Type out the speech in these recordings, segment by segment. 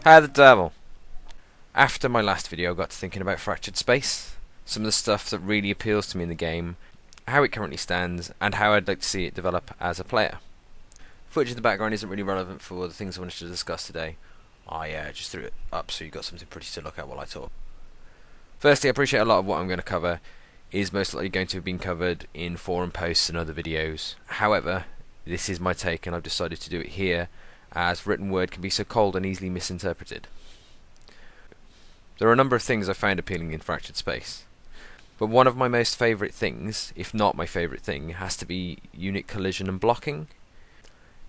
How the devil! After my last video I got to thinking about Fractured Space, some of the stuff that really appeals to me in the game, how it currently stands, and how I'd like to see it develop as a player. Footage in the background isn't really relevant for the things I wanted to discuss today. I just threw it up so you got something pretty to look at while I talk. Firstly, I appreciate a lot of what I'm going to cover is most likely going to have been covered in forum posts and other videos. However, this is my take and I've decided to do it here, as written word can be so cold and easily misinterpreted. There are a number of things I found appealing in Fractured Space, but one of my most favourite things, if not my favourite thing, has to be unit collision and blocking.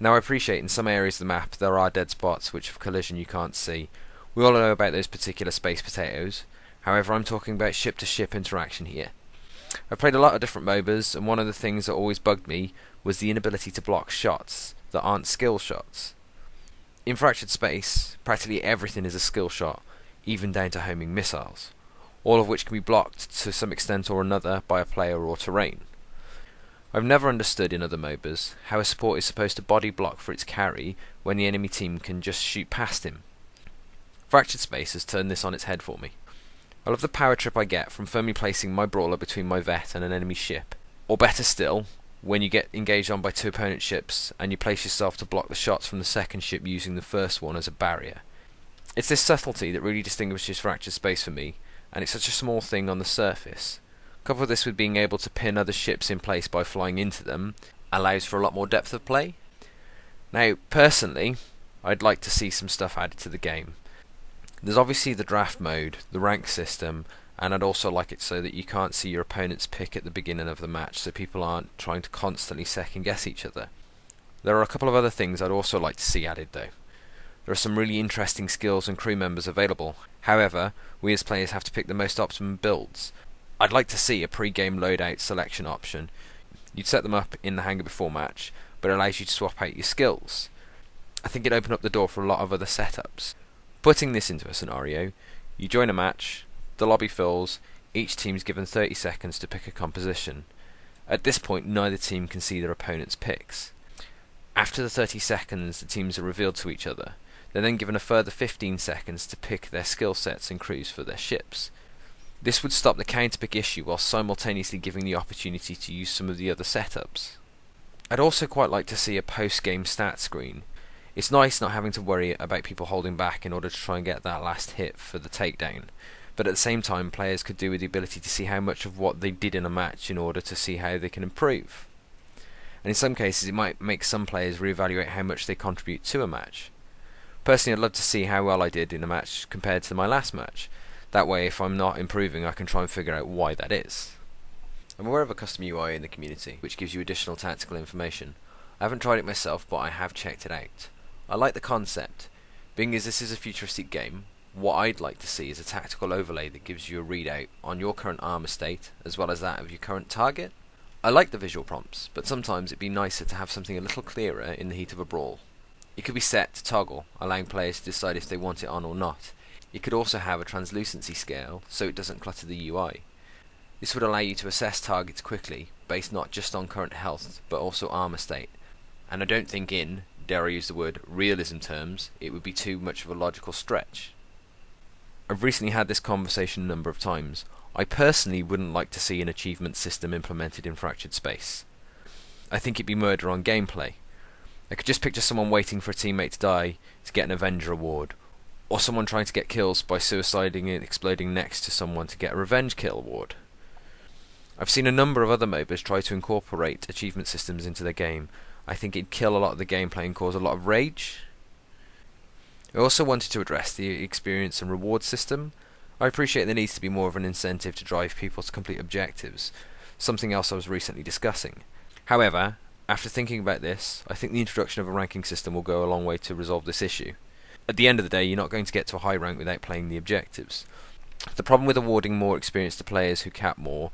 Now I appreciate in some areas of the map there are dead spots which of collision you can't see. We all know about those particular space potatoes, however I'm talking about ship to ship interaction here. I've played a lot of different MOBAs, and one of the things that always bugged me was the inability to block shots that aren't skill shots. In Fractured Space, practically everything is a skill shot, even down to homing missiles, all of which can be blocked to some extent or another by a player or terrain. I've never understood in other MOBAs how a support is supposed to body block for its carry when the enemy team can just shoot past him. Fractured Space has turned this on its head for me. I love the power trip I get from firmly placing my brawler between my vet and an enemy ship, or better still, when you get engaged on by two opponent ships and you place yourself to block the shots from the second ship using the first one as a barrier. It's this subtlety that really distinguishes Fractured Space for me, and it's such a small thing on the surface. Couple this with being able to pin other ships in place by flying into them allows for a lot more depth of play. Now, personally, I'd like to see some stuff added to the game. There's obviously the draft mode, the rank system, and I'd also like it so that you can't see your opponent's pick at the beginning of the match, so people aren't trying to constantly second guess each other. There are a couple of other things I'd also like to see added though. There are some really interesting skills and crew members available, however, we as players have to pick the most optimum builds. I'd like to see a pre-game loadout selection option. You'd set them up in the hangar before match, but it allows you to swap out your skills. I think it'd open up the door for a lot of other setups. Putting this into a scenario, you join a match, the lobby fills, each team's given 30 seconds to pick a composition. At this point neither team can see their opponent's picks. After the 30 seconds the teams are revealed to each other. They're then given a further 15 seconds to pick their skill sets and crews for their ships. This would stop the counterpick issue while simultaneously giving the opportunity to use some of the other setups. I'd also quite like to see a post-game stat screen. It's nice not having to worry about people holding back in order to try and get that last hit for the takedown, but at the same time players could do with the ability to see how much of what they did in a match in order to see how they can improve. And in some cases it might make some players reevaluate how much they contribute to a match. Personally, I'd love to see how well I did in a match compared to my last match. That way, if I'm not improving, I can try and figure out why that is. I'm aware of a custom UI in the community, which gives you additional tactical information. I haven't tried it myself, but I have checked it out. I like the concept. Being as this is a futuristic game, what I'd like to see is a tactical overlay that gives you a readout on your current armor state, as well as that of your current target. I like the visual prompts, but sometimes it'd be nicer to have something a little clearer in the heat of a brawl. It could be set to toggle, allowing players to decide if they want it on or not. It could also have a translucency scale, so it doesn't clutter the UI. This would allow you to assess targets quickly, based not just on current health, but also armor state. And I don't think in, dare I use the word, realism terms, it would be too much of a logical stretch. I've recently had this conversation a number of times. I personally wouldn't like to see an achievement system implemented in Fractured Space. I think it'd be murder on gameplay. I could just picture someone waiting for a teammate to die to get an Avenger award, or someone trying to get kills by suiciding and exploding next to someone to get a revenge kill award. I've seen a number of other MOBAs try to incorporate achievement systems into their game. I think it'd kill a lot of the gameplay and cause a lot of rage. I also wanted to address the experience and reward system. I appreciate there needs to be more of an incentive to drive people to complete objectives, something else I was recently discussing. However, after thinking about this, I think the introduction of a ranking system will go a long way to resolve this issue. At the end of the day, you're not going to get to a high rank without playing the objectives. The problem with awarding more experience to players who cap more,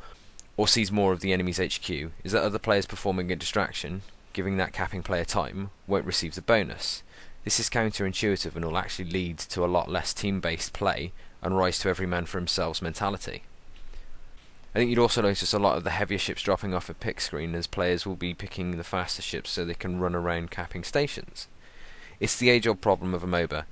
or seize more of the enemy's HQ, is that other players performing a distraction, giving that capping player time, won't receive the bonus. This is counterintuitive and will actually lead to a lot less team-based play and rise to every man for himself's mentality. I think you'd also notice a lot of the heavier ships dropping off a pick screen, as players will be picking the faster ships so they can run around capping stations. It's the age-old problem of a MOBA.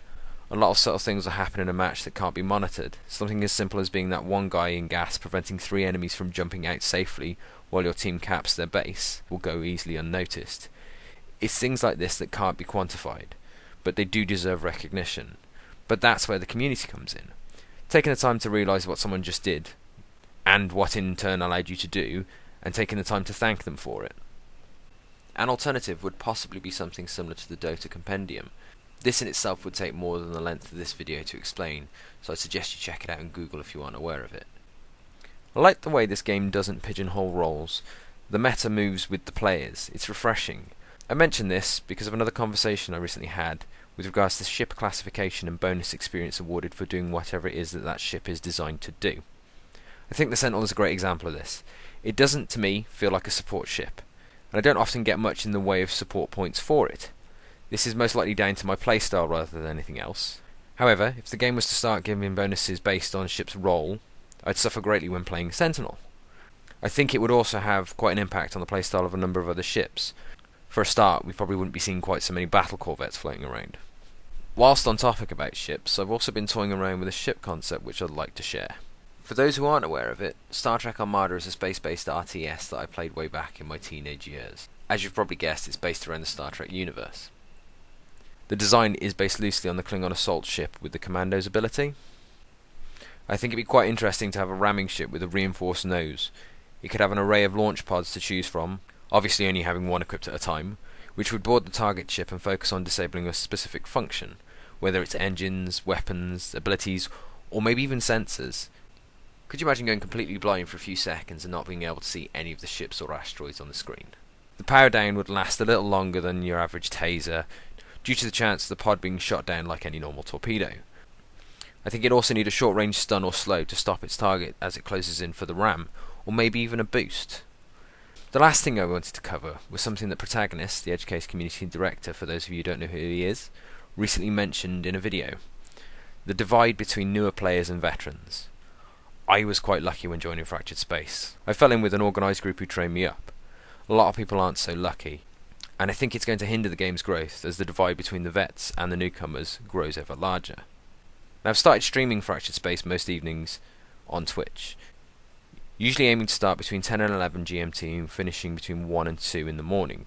A lot of subtle things will happen in a match that can't be monitored. Something as simple as being that one guy in gas preventing 3 enemies from jumping out safely while your team caps their base will go easily unnoticed. It's things like this that can't be quantified, but they do deserve recognition. But that's where the community comes in. Taking the time to realise what someone just did, and what in turn allowed you to do, and taking the time to thank them for it. An alternative would possibly be something similar to the Dota Compendium. This in itself would take more than the length of this video to explain, so I suggest you check it out on Google if you aren't aware of it. I like the way this game doesn't pigeonhole roles. The meta moves with the players. It's refreshing. I mention this because of another conversation I recently had with regards to ship classification and bonus experience awarded for doing whatever it is that ship is designed to do. I think the Sentinel is a great example of this. It doesn't, to me, feel like a support ship, and I don't often get much in the way of support points for it. This is most likely down to my playstyle rather than anything else. However, if the game was to start giving bonuses based on ship's role, I'd suffer greatly when playing Sentinel. I think it would also have quite an impact on the playstyle of a number of other ships. For a start, we probably wouldn't be seeing quite so many battle corvettes floating around. Whilst on topic about ships, I've also been toying around with a ship concept which I'd like to share. For those who aren't aware of it, Star Trek Armada is a space-based RTS that I played way back in my teenage years. As you've probably guessed, it's based around the Star Trek universe. The design is based loosely on the Klingon assault ship with the Commando's ability. I think it'd be quite interesting to have a ramming ship with a reinforced nose. It could have an array of launch pods to choose from, obviously only having one equipped at a time, which would board the target ship and focus on disabling a specific function, whether it's engines, weapons, abilities, or maybe even sensors. Could you imagine going completely blind for a few seconds and not being able to see any of the ships or asteroids on the screen? The power down would last a little longer than your average taser, due to the chance of the pod being shot down like any normal torpedo. I think it'd also need a short range stun or slow to stop its target as it closes in for the ram, or maybe even a boost. The last thing I wanted to cover was something that Protagonist, the Edge Case Community Director, for those of you who don't know who he is, recently mentioned in a video. The divide between newer players and veterans. I was quite lucky when joining Fractured Space. I fell in with an organised group who trained me up. A lot of people aren't so lucky, and I think it's going to hinder the game's growth as the divide between the vets and the newcomers grows ever larger. Now, I've started streaming Fractured Space most evenings on Twitch, usually aiming to start between 10 and 11 GMT and finishing between 1 and 2 in the morning.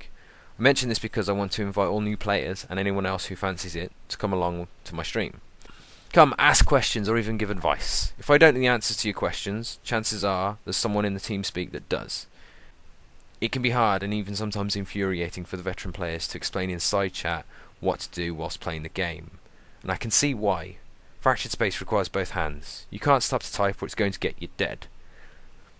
I mention this because I want to invite all new players and anyone else who fancies it to come along to my stream. Come, ask questions or even give advice. If I don't know the answers to your questions, chances are there's someone in the TeamSpeak that does. It can be hard and even sometimes infuriating for the veteran players to explain in side chat what to do whilst playing the game, and I can see why. Fractured Space requires both hands. You can't stop to type or it's going to get you dead.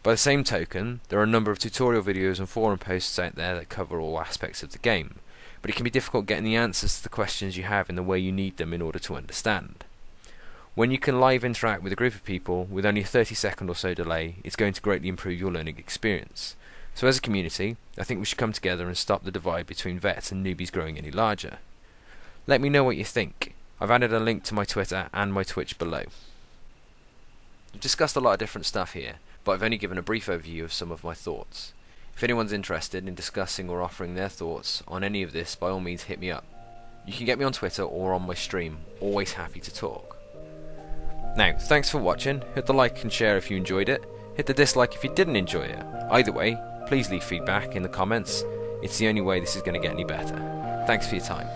By the same token, there are a number of tutorial videos and forum posts out there that cover all aspects of the game, but it can be difficult getting the answers to the questions you have in the way you need them in order to understand. When you can live interact with a group of people with only a 30-second or so delay, it's going to greatly improve your learning experience. So as a community, I think we should come together and stop the divide between vets and newbies growing any larger. Let me know what you think. I've added a link to my Twitter and my Twitch below. I've discussed a lot of different stuff here, but I've only given a brief overview of some of my thoughts. If anyone's interested in discussing or offering their thoughts on any of this, by all means hit me up. You can get me on Twitter or on my stream, always happy to talk. Now, thanks for watching. Hit the like and share if you enjoyed it. Hit the dislike if you didn't enjoy it. Either way, please leave feedback in the comments. It's the only way this is going to get any better. Thanks for your time.